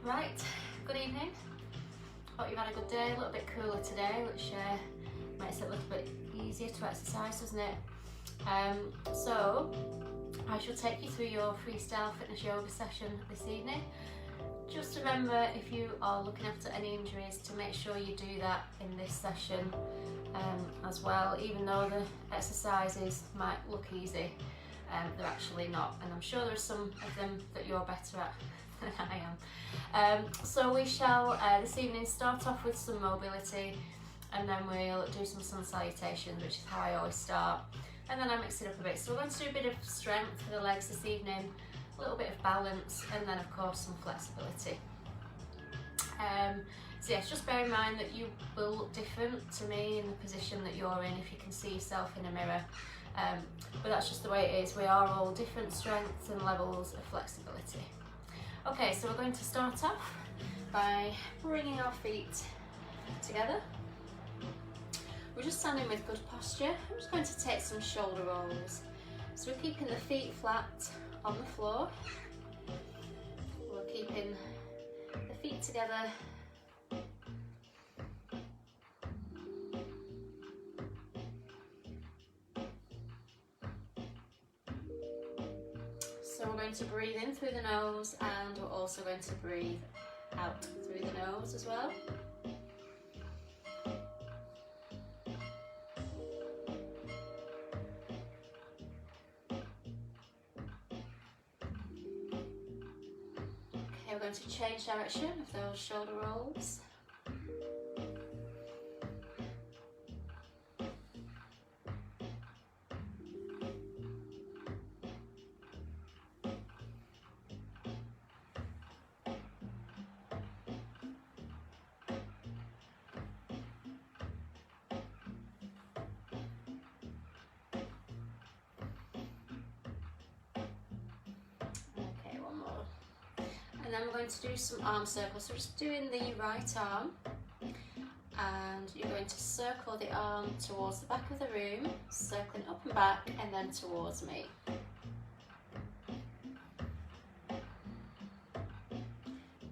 Right, good evening. Hope you've had a good day, a little bit cooler today, which makes it a little bit easier to exercise, doesn't it? So I shall take you through your freestyle fitness yoga session this evening. Just remember, if you are looking after any injuries, to make sure you do that in this session as well. Even though the exercises might look easy, they're actually not, and I'm sure there are some of them that you're better at than I am. So we shall this evening start off with some mobility, and then we'll do some sun salutations, which is how I always start, and then I mix it up a bit. So we're going to do a bit of strength for the legs this evening, a little bit of balance, and then of course some flexibility. So yes, just bear in mind that you will look different to me in the position that you're in if you can see yourself in a mirror, but that's just the way it is. We are all different strengths and levels of flexibility. Okay, so we're going to start off by bringing our feet together. We're just standing with good posture. I'm just going to take some shoulder rolls. So we're keeping the feet flat on the floor. We're keeping the feet together. So we're going to breathe in through the nose, and we're also going to breathe out through the nose as well. Okay, we're going to change direction of those shoulder rolls. And then we're going to do some arm circles. So just doing the right arm, and you're going to circle the arm towards the back of the room, circling up and back, and then towards me.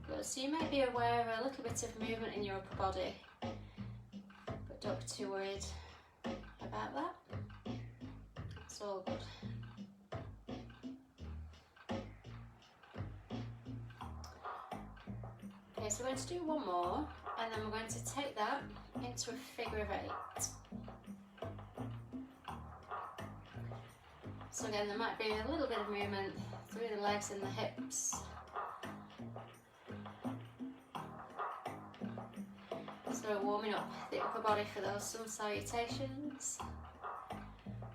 Good. So you may be aware of a little bit of movement in your upper body, but don't be too worried about that. It's all good. Okay, so we're going to do one more, and then we're going to take that into a figure of 8. So again, there might be a little bit of movement through the legs and the hips. So warming up the upper body for those sun salutations.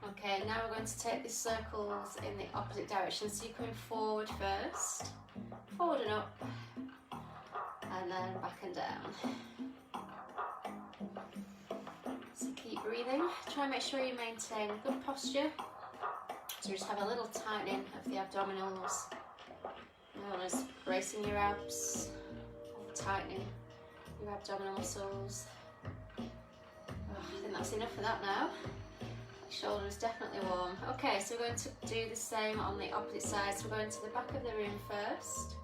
Okay, now we're going to take the circles in the opposite direction. So you're coming forward first, forward and up, and then back and down. So keep breathing. Try and make sure you maintain good posture. So just have a little tightening of the abdominals, known as bracing your abs, or tightening your abdominal muscles. Oh, I think that's enough of that now. The shoulder is definitely warm. Okay, so we're going to do the same on the opposite side. So we're going to the back of the room first.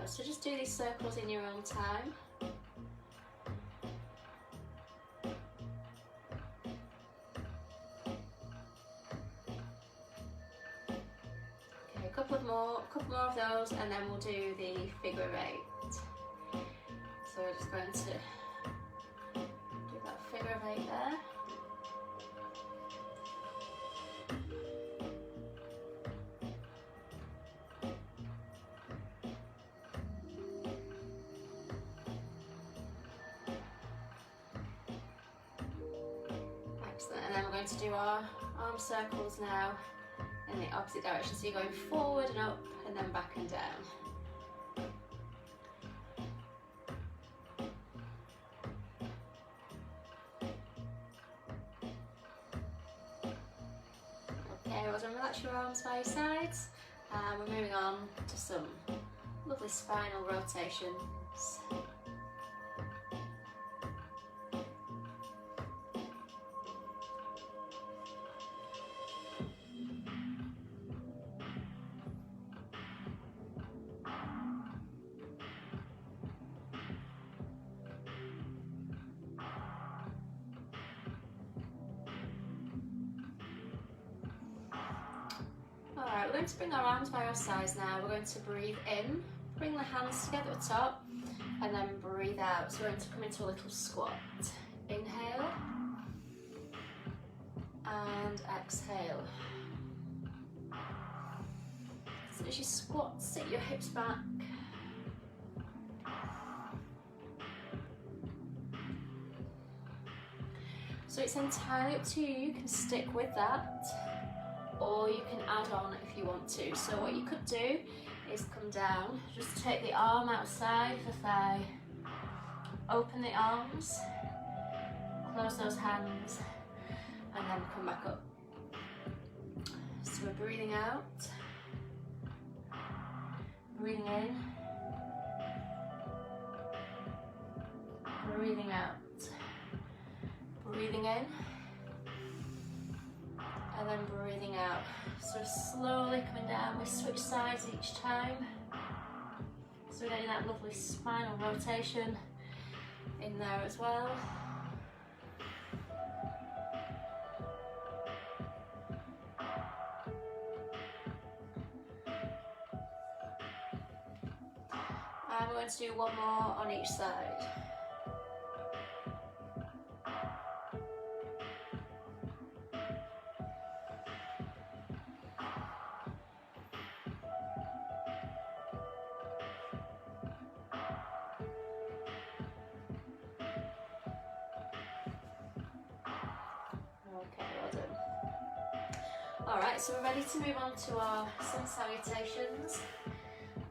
So just do these circles in your own time. Okay, a couple more of those, and then we'll do the figure of 8. So we're just going to do that figure of 8 there. And then we're going to do our arm circles now in the opposite direction. So you're going forward and up, and then back and down. Okay, well done. Relax your arms by your sides. And we're moving on to some lovely spinal rotations. going to bring our arms by our sides now. We're going to breathe in, bring the hands together at the top, and then breathe out. So we're going to come into a little squat. Inhale and exhale. So as you squat, sit your hips back. So it's entirely up to you. You can stick with that, or you can add on if you want to. So what you could do is come down, just take the arm outside the thigh, open the arms, close those hands, and then come back up. So we're breathing out, breathing in, breathing out, breathing in, and then breathing out. So slowly coming down, we switch sides each time. So we're getting that lovely spinal rotation in there as well. And we're going to do one more on each side. Alright, so we're ready to move on to our sun salutations.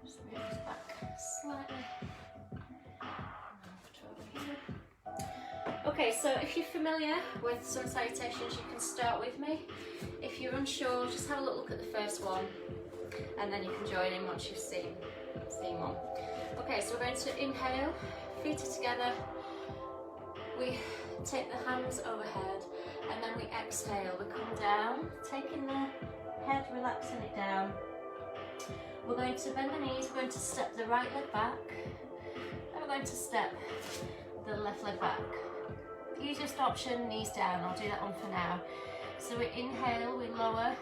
Just move this back slightly. Okay, so if you're familiar with sun salutations, you can start with me. If you're unsure, just have a look at the first one, and then you can join in once you've seen one. Okay, so we're going to inhale, feet are together. We take the hands overhead, and then we exhale. We come down, taking the head, relaxing it down. We're going to bend the knees, we're going to step the right leg back, and we're going to step the left leg back. Easiest option, knees down. I'll do that one for now. So we inhale, we lower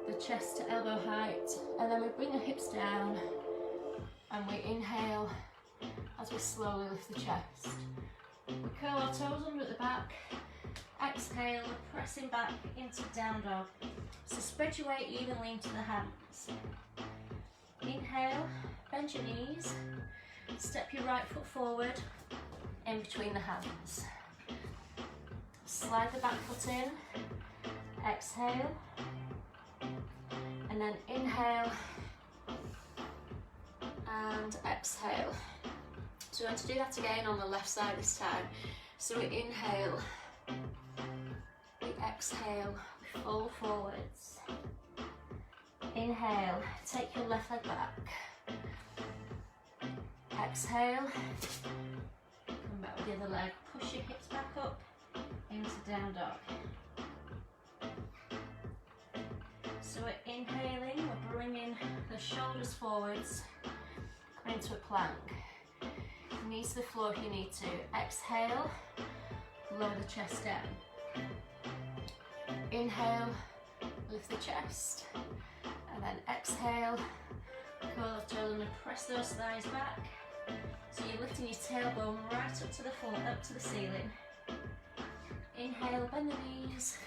the chest to elbow height, and then we bring the hips down, and we inhale as we slowly lift the chest. We curl our toes under at the back. Exhale, we're pressing back into down dog. So spread your weight evenly into the hands. Inhale, bend your knees, step your right foot forward in between the hands. Slide the back foot in, exhale, and then inhale and exhale. So we're going to do that again on the left side this time. So we inhale, we exhale, we fold forwards. Inhale, take your left leg back. Exhale, come back with the other leg, push your hips back up into down dog. So we're inhaling, we're bringing the shoulders forwards, come into a plank. Knees to the floor if you need to. Exhale, lower the chest down. Inhale, lift the chest, and then exhale, curl the toes and press those thighs back. So you're lifting your tailbone right up to the floor, up to the ceiling. Inhale, bend the knees,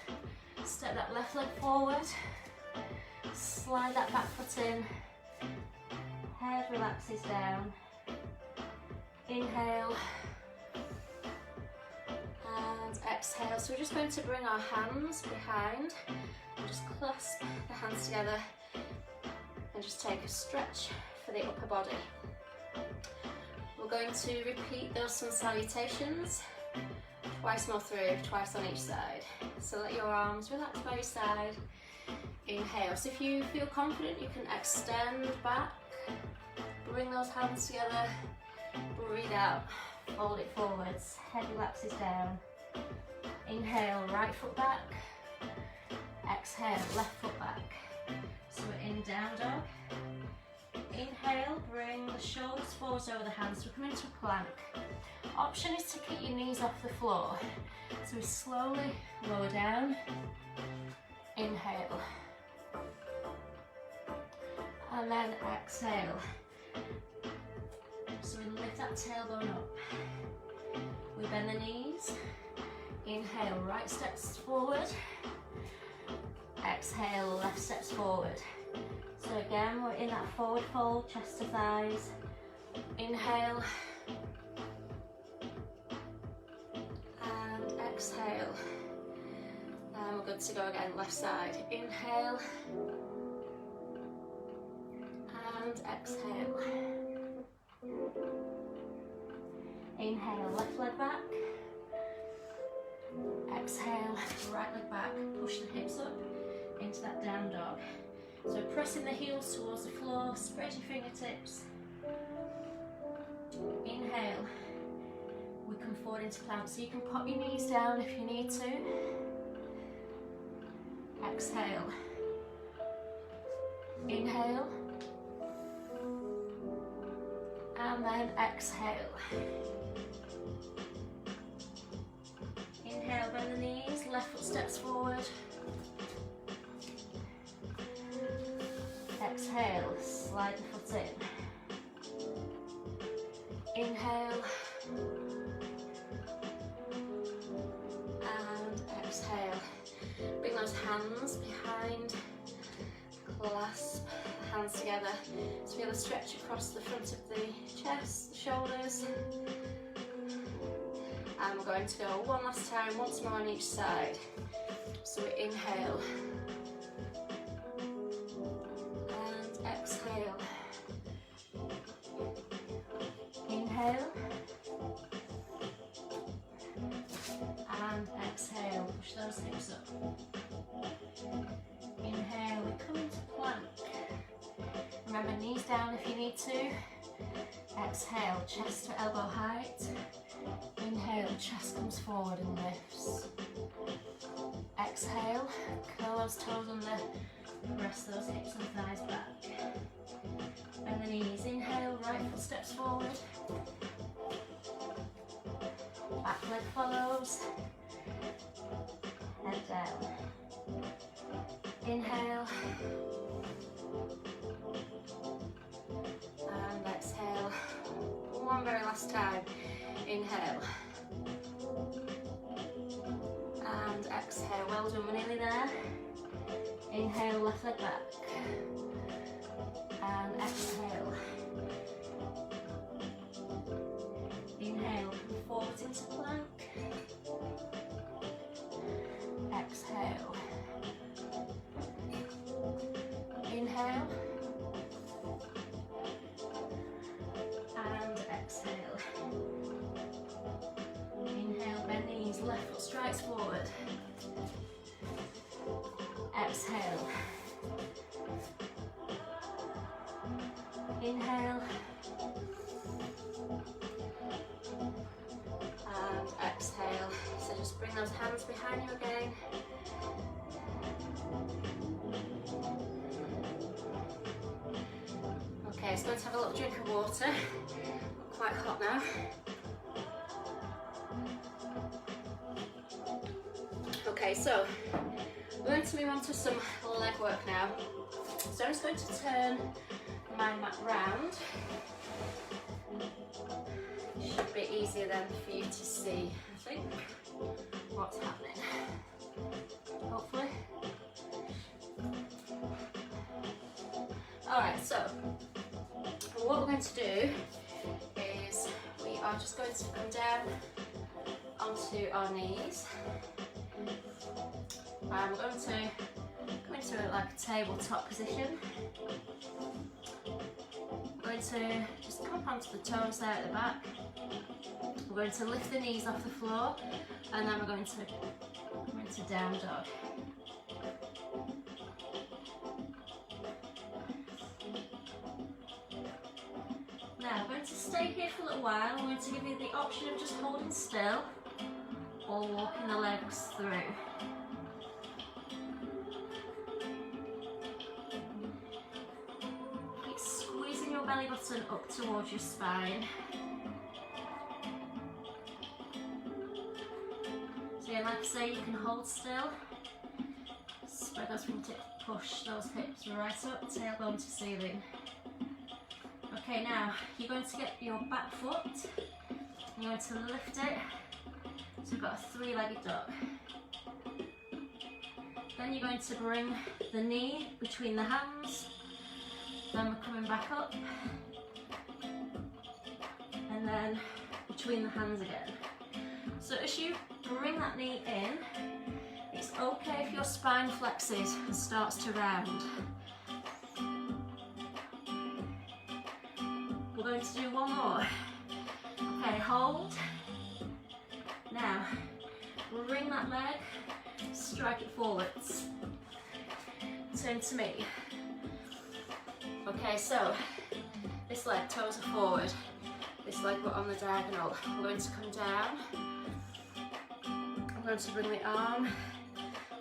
step that left leg forward, slide that back foot in, head relaxes down. Inhale and exhale. So we're just going to bring our hands behind and just clasp the hands together and just take a stretch for the upper body. We're going to repeat those sun salutations twice more through, twice on each side. So let your arms relax by your side. Inhale. So if you feel confident, you can extend back, bring those hands together. Breathe out, fold it forwards, head relaxes down. Inhale, right foot back. Exhale, left foot back. So we're in down dog. Inhale, bring the shoulders forwards over the hands. So we come into a plank. Option is to keep your knees off the floor. So we slowly lower down. Inhale. and then exhale. So we lift that tailbone up. We bend the knees. Inhale, right steps forward. Exhale, left steps forward. So again, we're in that forward fold, chest to thighs. Inhale. And exhale. And we're good to go again, left side. Inhale. And exhale. Inhale, left leg back. Exhale, right leg back. Push the hips up into that down dog. So pressing the heels towards the floor, spread your fingertips. Inhale. We come forward into plank, so you can pop your knees down if you need to. Exhale. Inhale. And then exhale. Inhale, bend the knees, left foot steps forward. Exhale, slide the foot in. Inhale. And exhale. Bring those hands behind. Clasp the hands together. So feel a stretch across the front of the chest, the shoulders. And we're going to go one last time, once more on each side. So we inhale. And exhale. Inhale. And exhale. Push those hips up. Inhale, we come into plank. Remember, knees down if you need to. Exhale, chest to elbow height. Inhale, chest comes forward and lifts. Exhale, curl those toes under, press those hips and thighs back. Bend the knees, inhale, right foot steps forward. Back leg follows. Head down. Inhale. And exhale. One very last time. Inhale. And exhale. Well done, we're nearly there. Inhale, left leg back. And exhale. Inhale, come forward into plank. Exhale. Inhale. And exhale. Inhale, bend knees, left foot strikes forward. Exhale. Inhale. And exhale. So just bring those hands behind you again. Okay, so going to have a little drink of water. Quite hot now. Okay, so we're going to move on to some leg work now. So I'm just going to turn my mat round. Should be easier then for you to see, I think, what's happening. Hopefully. Alright, so what we're going to do is we are just going to come down onto our knees. And we're going to go into like a tabletop position. We're going to just come onto the toes there at the back. We're going to lift the knees off the floor, and then we're going to come into down dog. Now we're going to stay here for a little while. I'm going to give you the option of just holding still or walking the legs through. Keep squeezing your belly button up towards your spine. So yeah, like I say, you can hold still, Spread those fingertips, push those hips right up, tailbone to ceiling. Okay, now you're going to get your back foot, you're going to lift it, so we've got a three-legged dog. Then you're going to bring the knee between the hands, then we're coming back up, and then between the hands again. So as you bring that knee in, it's okay if your spine flexes and starts to round. We're going to do one more. Okay, hold. Now, bring that leg, strike it forwards. Turn to me. Okay, so this leg, toes are forward. This leg, we're on the diagonal. We're going to come down. I'm going to bring the arm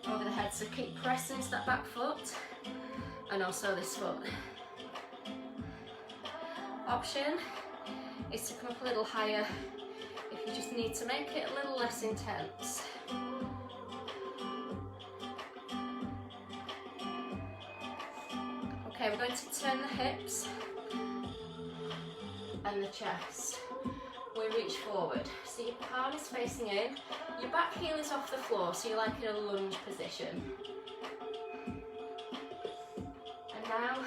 over the head, so keep pressing into that back foot and also this foot. Option is to come up a little higher if you just need to make it a little less intense. Okay, we're going to turn the hips and the chest. We reach forward, so your palm is facing in, your back heel is off the floor, so you're like in a lunge position. And now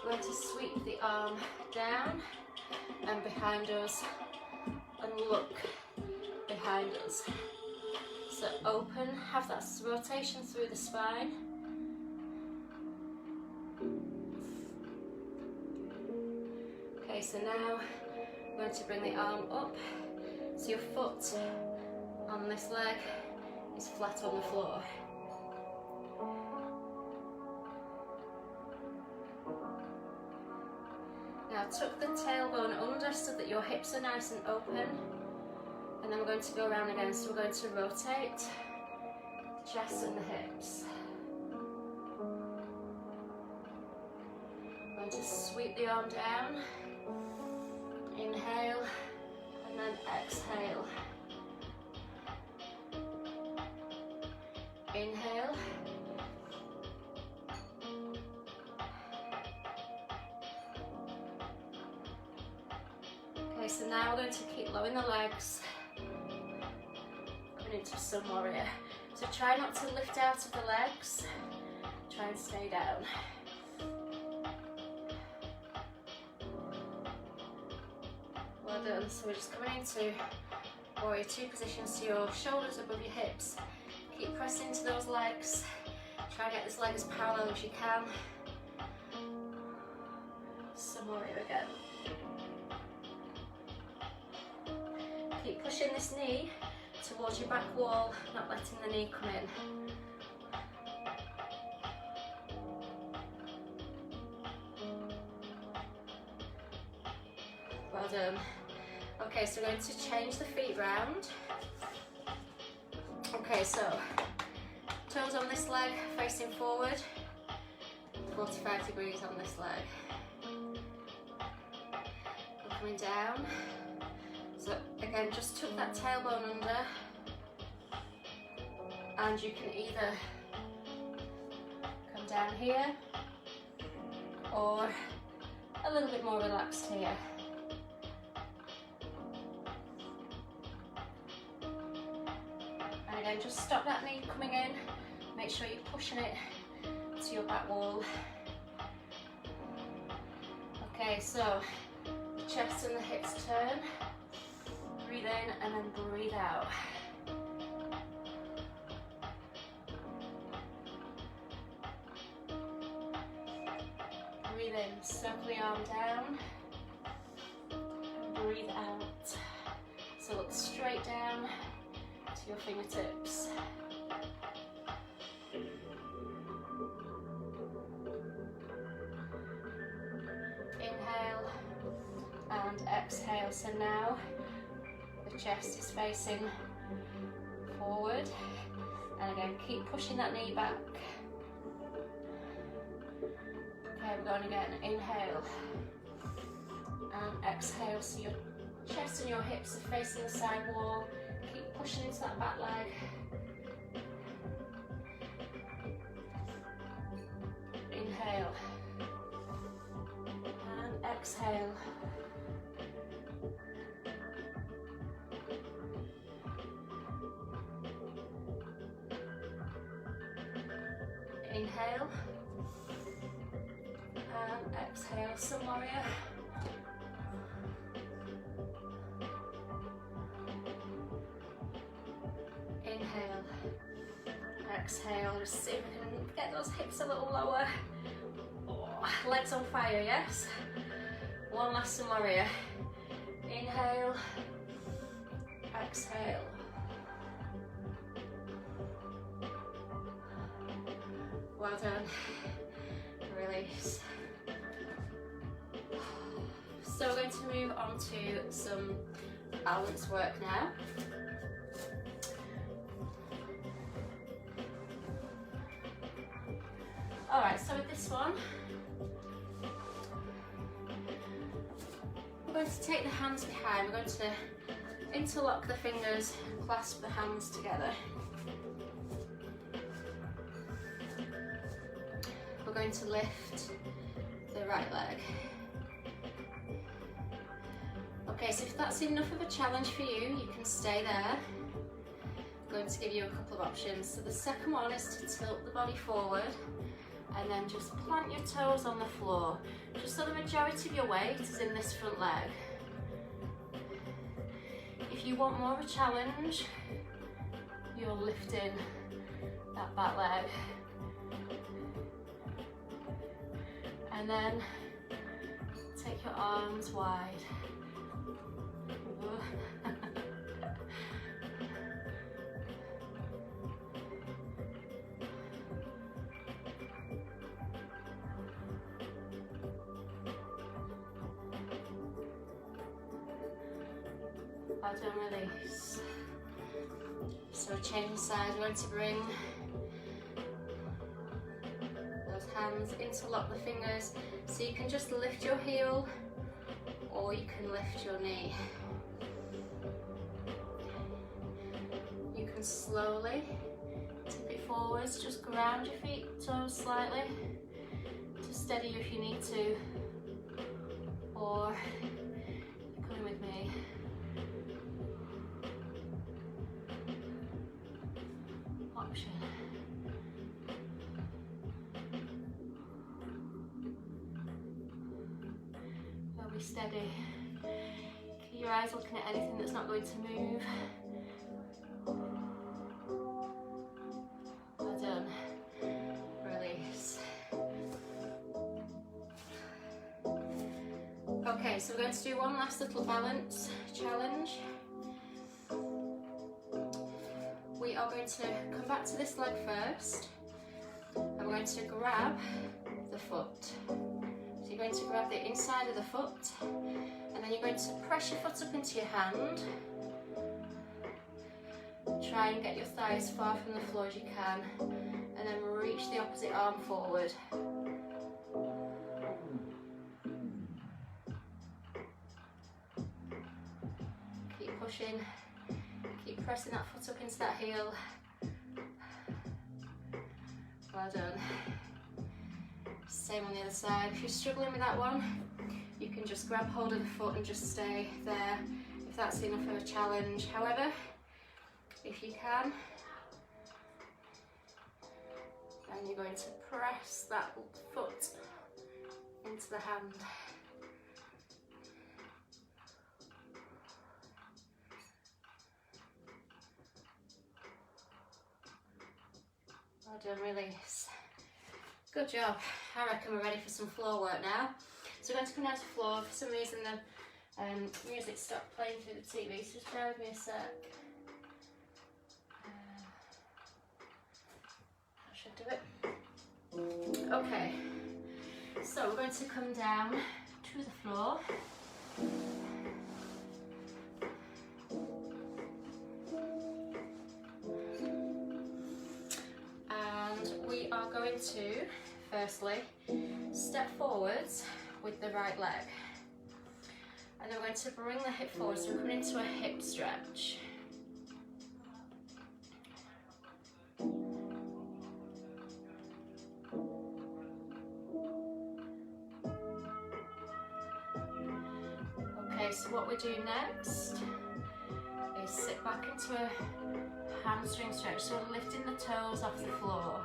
we're going to sweep the arm down and behind us and look behind us. So open, have that rotation through the spine. Okay, so now we're going to bring the arm up, so your foot on this leg is flat on the floor. Now tuck the tailbone under so that your hips are nice and open, and then we're going to go around again, so we're going to rotate the chest and the hips. We're going to sweep the arm down. Inhale and then exhale. Inhale. Okay, so now we're going to keep lowering the legs, coming into some warrior. So try not to lift out of the legs, try and stay down. Well done. So we're just coming into warrior two position, so your shoulders above your hips. Keep pressing into those legs. Try and get this leg as parallel as you can. Some warrior again. Keep pushing this knee towards your back wall, not letting the knee come in. Well done. Okay, so we're going to change the feet round. Okay, so toes on this leg facing forward, 45 degrees on this leg. We're coming down. So again, just tuck that tailbone under, and you can either come down here or a little bit more relaxed here. And again, just stop that knee coming in, make sure you're pushing it to your back wall. Okay, so the chest and the hips turn. Breathe in and then breathe out. Breathe in, circle the arm down, and breathe out. So look straight down to your fingertips. Inhale and exhale. So now the chest is facing forward, and again keep pushing that knee back. Okay, we're going again. Inhale and exhale, so your chest and your hips are facing the side wall. Keep pushing into that back leg. Inhale. And exhale. Inhale. And exhale, some warrior. Inhale. Exhale, just see if we can get those hips a little lower. Oh, legs on fire, yes? One last some warrior. Inhale. Exhale. Well done. Release. So we're going to move on to some balance work now. Alright, so with this one, we're going to take the hands behind, we're going to interlock the fingers, clasp the hands together. We're going to lift the right leg. Okay, so if that's enough of a challenge for you, you can stay there. I'm going to give you a couple of options. So the second one is to tilt the body forward and then just plant your toes on the floor, just so the majority of your weight is in this front leg. If you want more of a challenge, you're lifting that back leg. And then take your arms wide. Well done, release. So change sides, we're going to bring those hands, interlock the fingers, so you can just lift your heel or you can lift your knee. You can slowly tip it forwards, just ground your feet, toes slightly to steady you if you need to, or you're coming with me. Option. We'll be steady. Keep your eyes looking at anything that's not going to move. Well done. Release. Okay, so we're going to do one last little balance challenge. We are going to come back to this leg first, and we're going to grab the foot. So you're going to grab the inside of the foot, and then you're going to press your foot up into your hand. Try and get your thigh as far from the floor as you can, and then reach the opposite arm forward. Keep pushing. Keep pressing that foot up into that heel. Well done. Same on the other side. If you're struggling with that one, you can just grab hold of the foot and just stay there if that's enough of a challenge. However, if you can, then you're going to press that foot into the hand. Well done, release. Good job. I reckon we're ready for some floor work now. So we're going to come down to the floor. For some reason the music stopped playing through the TV, so just bear with me a sec. That should do it. Okay, so we're going to come down to the floor. Are going to firstly step forwards with the right leg, and then we're going to bring the hip forward, so we're coming into a hip stretch. Okay, so what we're doing next is sit back into a hamstring stretch. So we're lifting the toes off the floor.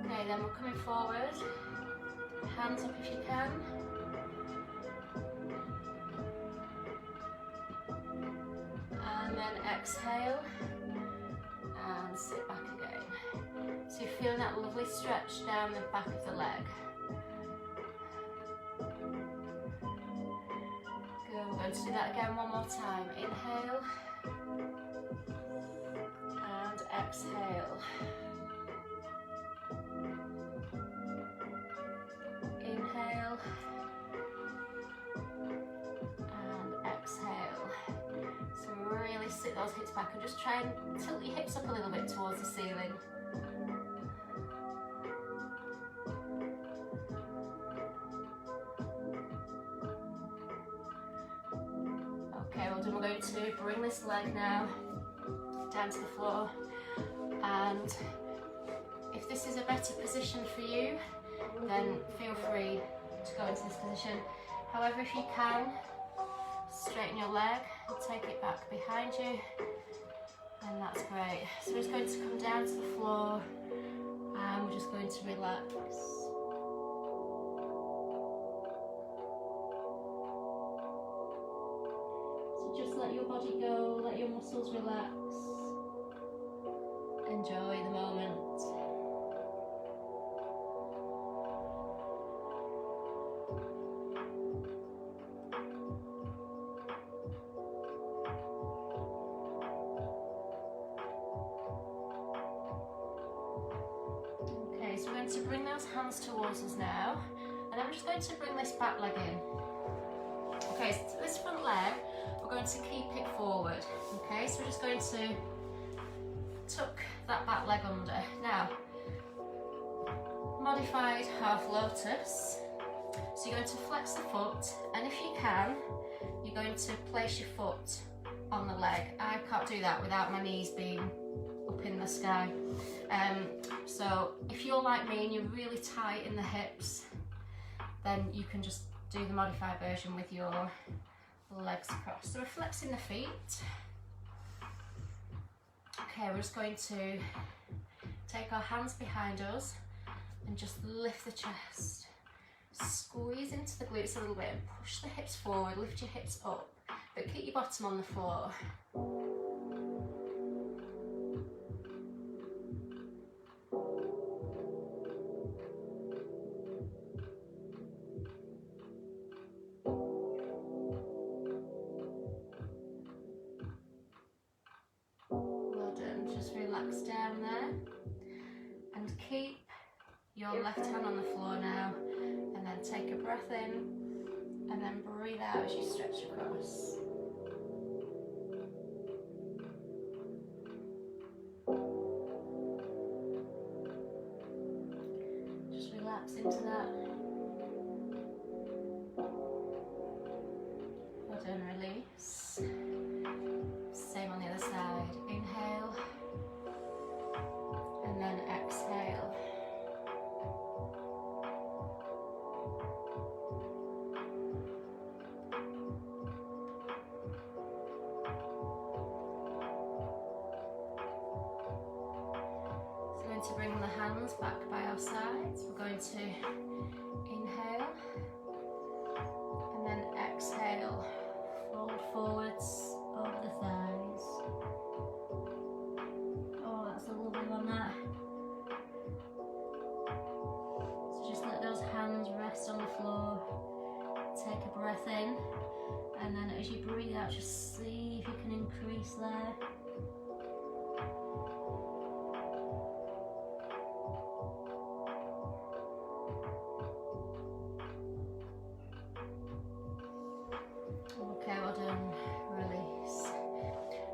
Okay, then we're coming forward. Hands up if you can. And then exhale and sit back again. So you're feeling that lovely stretch down the back of the leg. Good, we're going to do that again one more time. Inhale and exhale. Inhale and exhale. So really sit those hips back and just try and tilt your hips up a little bit towards the ceiling. Okay, well done. We're going to bring this leg now down to the floor, and if this is a better position for you, then feel free to go into this position. However, if you can, straighten your leg and take it back behind you, and that's great. So we're just going to come down to the floor and we're just going to relax. So just let your body go, let your muscles relax. Enjoy the moment. So we're going to bring those hands towards us now, and I'm just going to bring this back leg in. Okay, so this front leg, we're going to keep it forward. Okay, so we're just going to tuck that back leg under. Now, modified half lotus. So you're going to flex the foot, and if you can, you're going to place your foot on the leg. I can't do that without my knees being up in the sky. So if you're like me and you're really tight in the hips, then you can just do the modified version with your legs across. So we're flexing the feet. Okay, we're just going to take our hands behind us and just lift the chest. Squeeze into the glutes a little bit and push the hips forward, lift your hips up, but keep your bottom on the floor. Relax down there and keep your left hand on the floor now, and then take a breath in and then breathe out as you stretch across. Just relax into that. Well done, release. Same on the other side. Inhale. And then exhale. So we're going to bring the hands back by our sides. We're going to inhale and then exhale. Fold forwards over the thighs. Oh, that's a lovely one, that. So just let those hands rest on the floor. Take a breath in, and then as you breathe out, just see if you can increase there. Okay, well done. Release.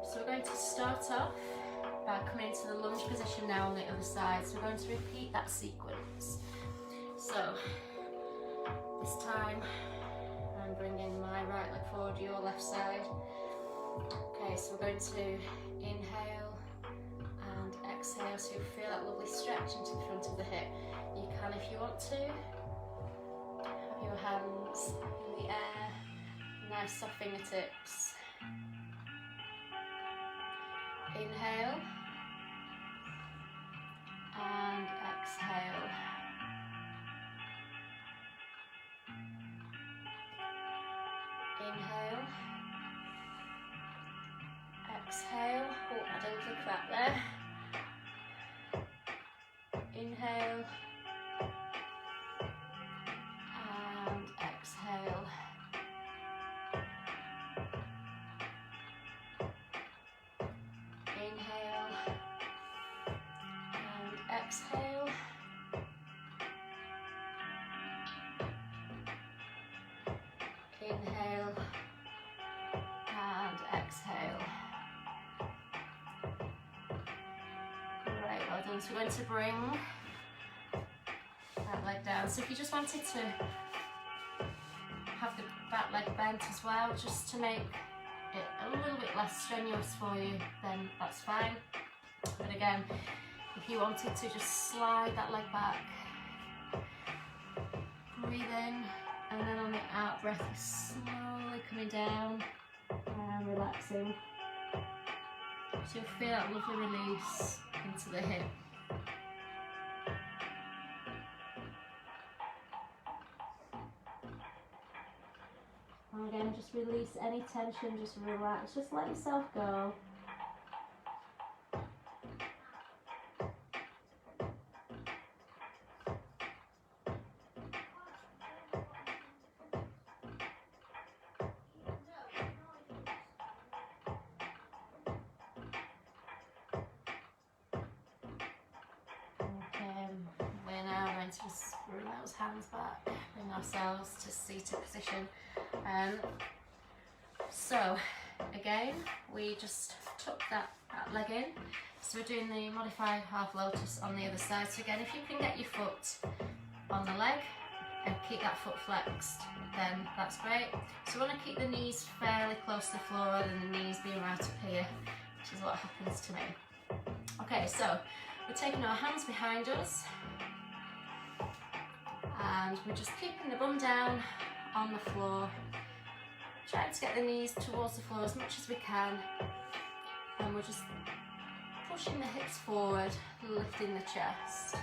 So we're going to start off by coming into the lunge position now on the other side. So we're going to repeat that sequence. So this time I'm bringing my right leg forward, your left side. Okay, so we're going to inhale and exhale, so you feel that lovely stretch into the front of the hip. You can if you want to, your hands in the air, nice soft fingertips. Inhale and exhale. Inhale, exhale. Oh, I did a little crack there. Inhale and exhale. Inhale and exhale. Inhale and exhale. Great, well done. So we're going to bring that leg down. So if you just wanted to have the back leg bent as well, just to make it a little bit less strenuous for you, then that's fine. But again, if you wanted to just slide that leg back, breathe in, and then on the out breath, you're slowly coming down and relaxing. So you'll feel that lovely release into the hip. And again, just release any tension, just relax, just let yourself go. We're now going to just bring those hands back, bring ourselves to seated position. So again, we just tuck that leg in. So we're doing the modified half lotus on the other side. So again, if you can get your foot on the leg and keep that foot flexed, then that's great. So we want to keep the knees fairly close to the floor rather than the knees being right up here, which is what happens to me. Okay, so we're taking our hands behind us and we're just keeping the bum down on the floor, trying to get the knees towards the floor as much as we can, and we're just pushing the hips forward, lifting the chest.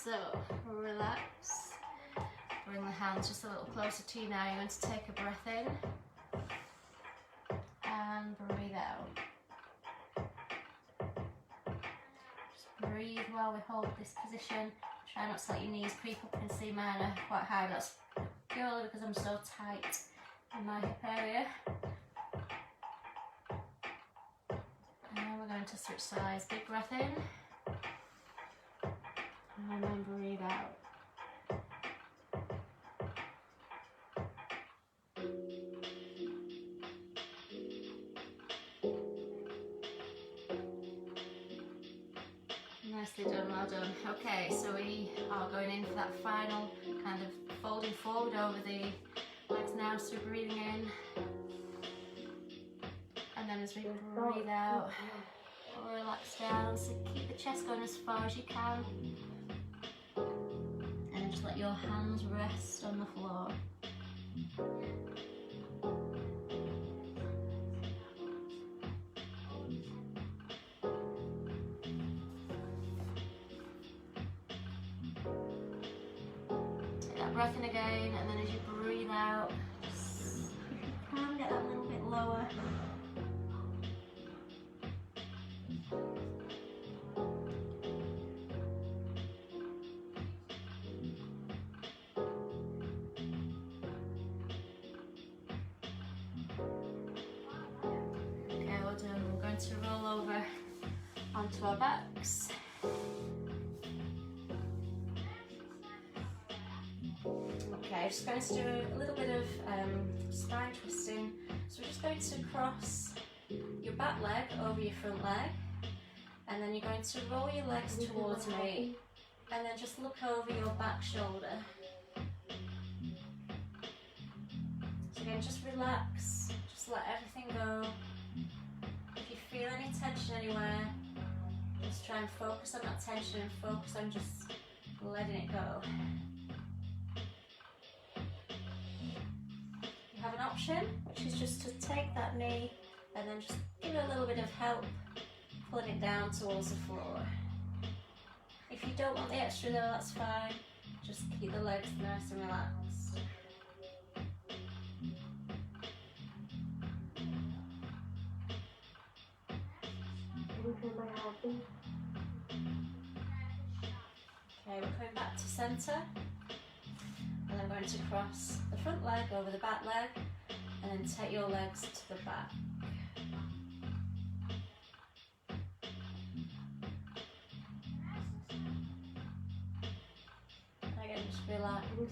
So relax, bring the hands just a little closer to you now. You're going to take a breath in and breathe out. Just breathe while we hold this position. Try not to let your knees creep up. You can see mine are quite high, but that's purely because I'm so tight in my hip area. And we're going to switch sides. Big breath in. And then breathe out. Nicely done, well done. Okay, so we are going in for that final kind of folding forward over the legs now. So we're breathing in. And then as we breathe out, relax down. So keep the chest going as far as you can. And just let your hands rest on the floor. Take that breath in again, and then as you breathe out, just, if you can, get that a little bit lower. To roll over onto our backs. Okay, just going to do a little bit of spine twisting. So we're just going to cross your back leg over your front leg, and then you're going to roll your legs towards me And then just look over your back shoulder. So again, just relax, just let everything go. If you feel any tension anywhere, just try and focus on that tension and focus on just letting it go. You have an option, which is just to take that knee and then just give it a little bit of help, pulling it down towards the floor. If you don't want the extra though, that's fine. Just keep the legs nice and relaxed. Okay, we're coming back to centre. And I'm going to cross the front leg over the back leg and then take your legs to the back. Again, just relax. We're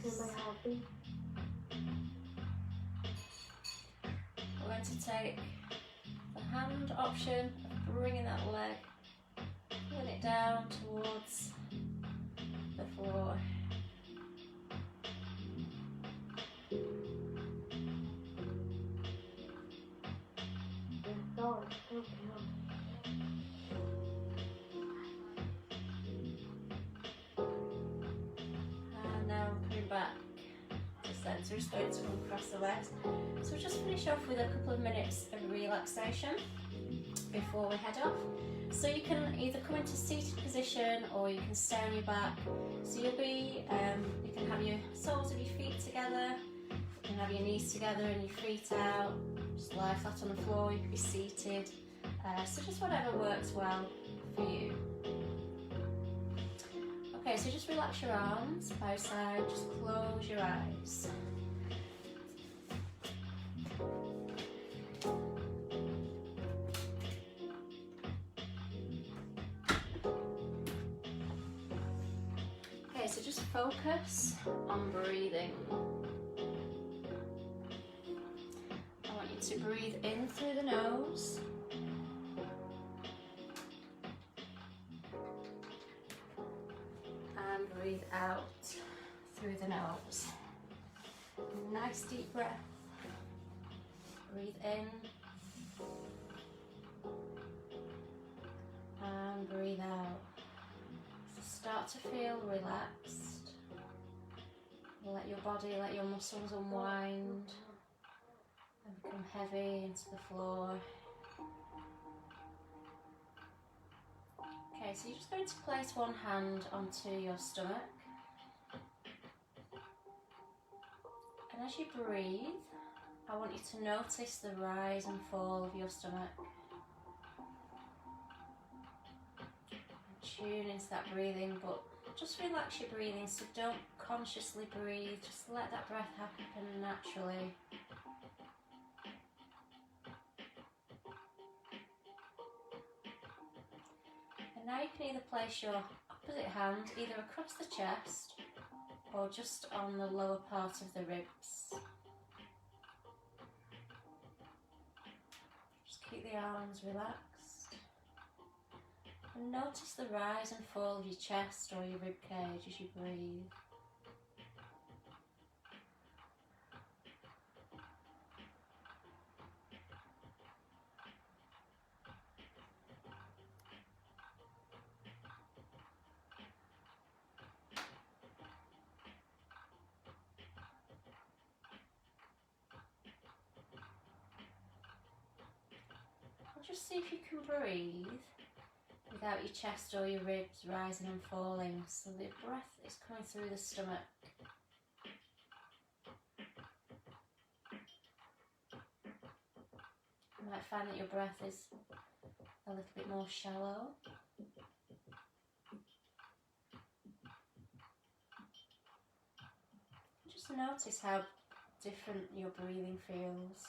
going to take the hand option of bringing that leg, pulling it down towards the floor. And now we're coming back to centre, just going to come across the legs. So we'll just finish off with a couple of minutes of relaxation before we head off. So you can either come into seated position or you can stay on your back. So you'll be, you can have your soles of your feet together, you can have your knees together and your feet out, just lie flat on the floor, you can be seated. So just whatever works well for you. Okay, so just relax your arms by side, just close your eyes. Okay, so just focus on breathing. I want you to breathe in through the nose. And breathe out through the nose. Nice deep breath. Breathe in. And breathe out. Start to feel relaxed. Let your body, let your muscles unwind and become heavy into the floor. Okay, so you're just going to place one hand onto your stomach. And as you breathe, I want you to notice the rise and fall of your stomach. Tune into that breathing, but just relax your breathing, so don't consciously breathe, just let that breath happen naturally. And now you can either place your opposite hand either across the chest or just on the lower part of the ribs. Just keep the arms relaxed. And notice the rise and fall of your chest or your rib cage as you breathe. And just see if you can breathe without your chest or your ribs rising and falling, so the breath is coming through the stomach. You might find that your breath is a little bit more shallow. Just notice how different your breathing feels.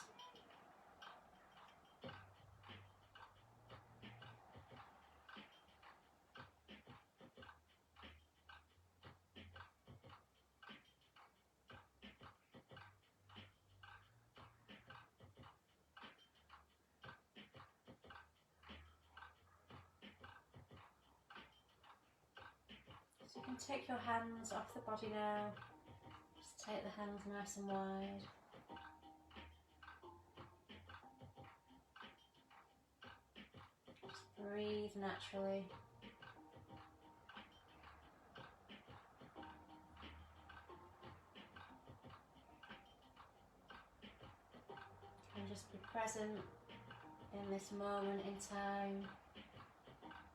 So you can take your hands off the body now. Just take the hands nice and wide. Just breathe naturally. And just be present in this moment in time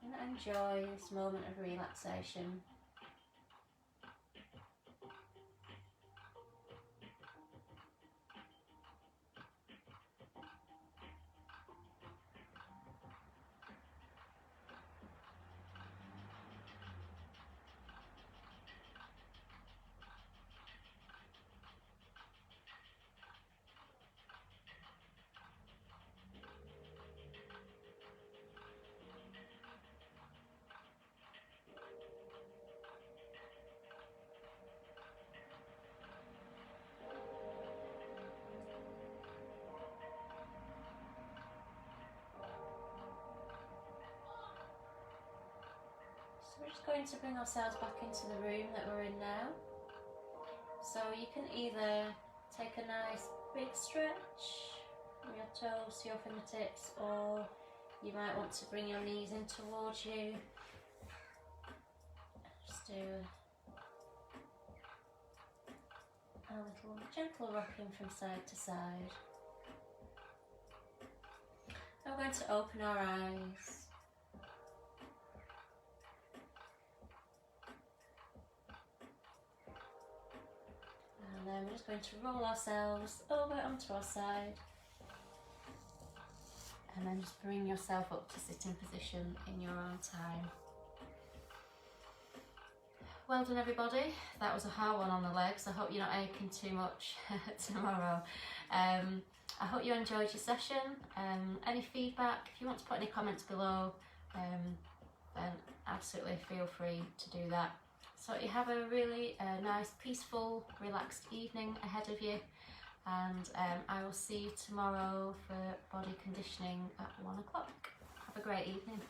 and enjoy this moment of relaxation. So we're just going to bring ourselves back into the room that we're in now. So you can either take a nice big stretch from your toes to your fingertips, or you might want to bring your knees in towards you. Just do a little gentle rocking from side to side. And we're going to open our eyes. And then we're just going to roll ourselves over onto our side. And then just bring yourself up to sitting position in your own time. Well done everybody. That was a hard one on the legs. I hope you're not aching too much tomorrow. I hope you enjoyed your session. Any feedback, if you want to put any comments below, then absolutely feel free to do that. So you have a really nice, peaceful, relaxed evening ahead of you, and I will see you tomorrow for body conditioning at 1 o'clock. Have a great evening.